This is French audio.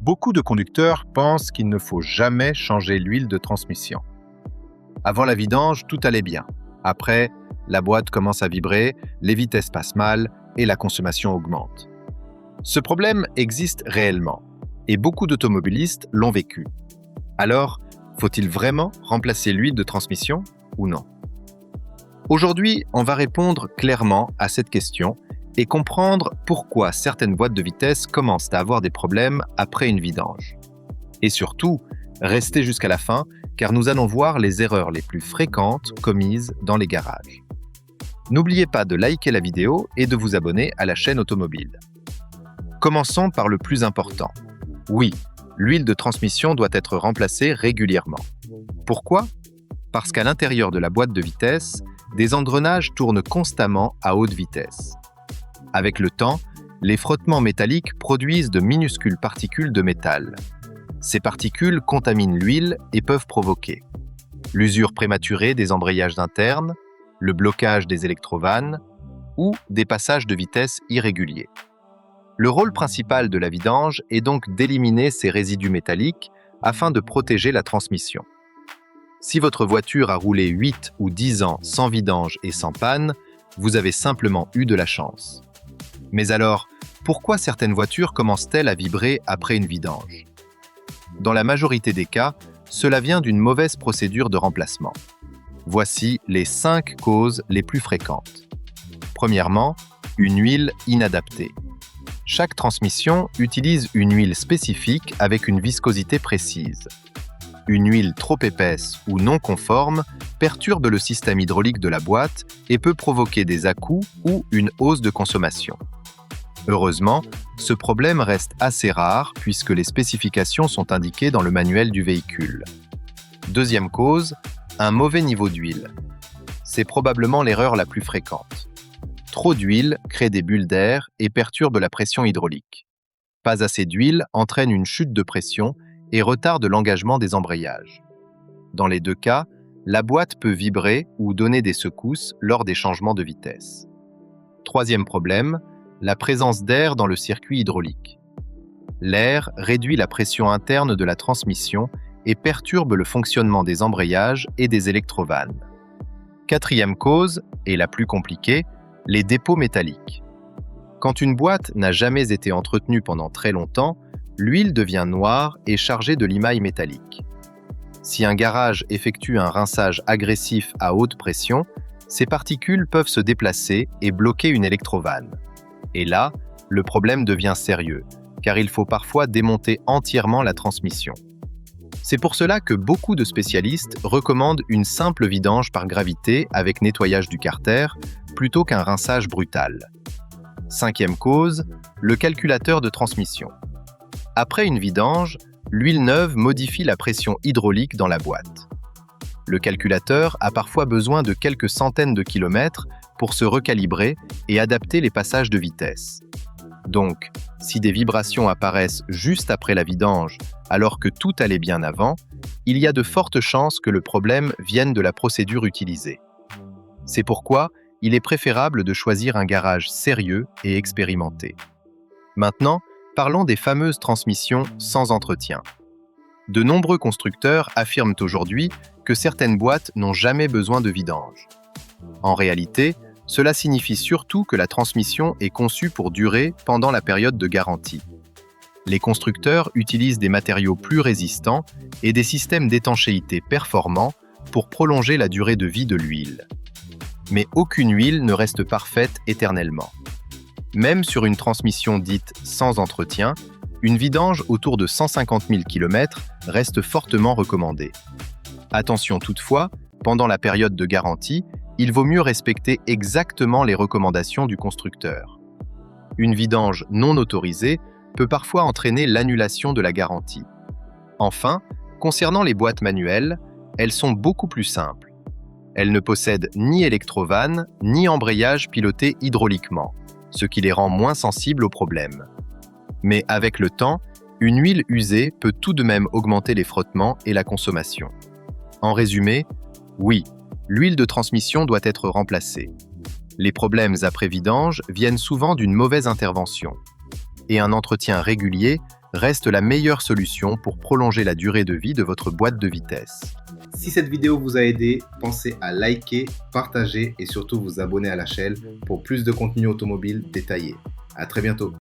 Beaucoup de conducteurs pensent qu'il ne faut jamais changer l'huile de transmission. Avant la vidange, tout allait bien. Après, la boîte commence à vibrer, les vitesses passent mal et la consommation augmente. Ce problème existe réellement et beaucoup d'automobilistes l'ont vécu. Alors, faut-il vraiment remplacer l'huile de transmission ou non? Aujourd'hui, on va répondre clairement à cette question et comprendre pourquoi certaines boîtes de vitesse commencent à avoir des problèmes après une vidange. Et surtout, restez jusqu'à la fin car nous allons voir les erreurs les plus fréquentes commises dans les garages. N'oubliez pas de liker la vidéo et de vous abonner à la chaîne automobile. Commençons par le plus important. Oui, l'huile de transmission doit être remplacée régulièrement. Pourquoi? Parce qu'à l'intérieur de la boîte de vitesse, des engrenages tournent constamment à haute vitesse. Avec le temps, les frottements métalliques produisent de minuscules particules de métal. Ces particules contaminent l'huile et peuvent provoquer l'usure prématurée des embrayages internes, le blocage des électrovannes ou des passages de vitesse irréguliers. Le rôle principal de la vidange est donc d'éliminer ces résidus métalliques afin de protéger la transmission. Si votre voiture a roulé 8 ou 10 ans sans vidange et sans panne, vous avez simplement eu de la chance. Mais alors, pourquoi certaines voitures commencent-elles à vibrer après une vidange? Dans la majorité des cas, cela vient d'une mauvaise procédure de remplacement. Voici les 5 causes les plus fréquentes. Premièrement, une huile inadaptée. Chaque transmission utilise une huile spécifique avec une viscosité précise. Une huile trop épaisse ou non conforme perturbe le système hydraulique de la boîte et peut provoquer des à-coups ou une hausse de consommation. Heureusement, ce problème reste assez rare puisque les spécifications sont indiquées dans le manuel du véhicule. Deuxième cause, un mauvais niveau d'huile. C'est probablement l'erreur la plus fréquente. Trop d'huile crée des bulles d'air et perturbe la pression hydraulique. Pas assez d'huile entraîne une chute de pression et retarde l'engagement des embrayages. Dans les deux cas, la boîte peut vibrer ou donner des secousses lors des changements de vitesse. Troisième problème, la présence d'air dans le circuit hydraulique. L'air réduit la pression interne de la transmission et perturbe le fonctionnement des embrayages et des électrovannes. Quatrième cause, et la plus compliquée, les dépôts métalliques. Quand une boîte n'a jamais été entretenue pendant très longtemps, l'huile devient noire et chargée de limailles métalliques. Si un garage effectue un rinçage agressif à haute pression, ces particules peuvent se déplacer et bloquer une électrovanne. Et là, le problème devient sérieux, car il faut parfois démonter entièrement la transmission. C'est pour cela que beaucoup de spécialistes recommandent une simple vidange par gravité avec nettoyage du carter, plutôt qu'un rinçage brutal. Cinquième cause, le calculateur de transmission. Après une vidange, l'huile neuve modifie la pression hydraulique dans la boîte. Le calculateur a parfois besoin de quelques centaines de kilomètres pour se recalibrer et adapter les passages de vitesse. Donc, si des vibrations apparaissent juste après la vidange, alors que tout allait bien avant, il y a de fortes chances que le problème vienne de la procédure utilisée. C'est pourquoi il est préférable de choisir un garage sérieux et expérimenté. Maintenant, parlons des fameuses transmissions sans entretien. De nombreux constructeurs affirment aujourd'hui que certaines boîtes n'ont jamais besoin de vidange. En réalité, cela signifie surtout que la transmission est conçue pour durer pendant la période de garantie. Les constructeurs utilisent des matériaux plus résistants et des systèmes d'étanchéité performants pour prolonger la durée de vie de l'huile. Mais aucune huile ne reste parfaite éternellement. Même sur une transmission dite sans entretien, une vidange autour de 150 000 km reste fortement recommandée. Attention toutefois, pendant la période de garantie, il vaut mieux respecter exactement les recommandations du constructeur. Une vidange non autorisée peut parfois entraîner l'annulation de la garantie. Enfin, concernant les boîtes manuelles, elles sont beaucoup plus simples. Elles ne possèdent ni électrovanne, ni embrayage piloté hydrauliquement, ce qui les rend moins sensibles aux problèmes. Mais avec le temps, une huile usée peut tout de même augmenter les frottements et la consommation. En résumé, oui, l'huile de transmission doit être remplacée. Les problèmes après vidange viennent souvent d'une mauvaise intervention. Et un entretien régulier reste la meilleure solution pour prolonger la durée de vie de votre boîte de vitesses. Si cette vidéo vous a aidé, pensez à liker, partager et surtout vous abonner à la chaîne pour plus de contenu automobile détaillé. À très bientôt.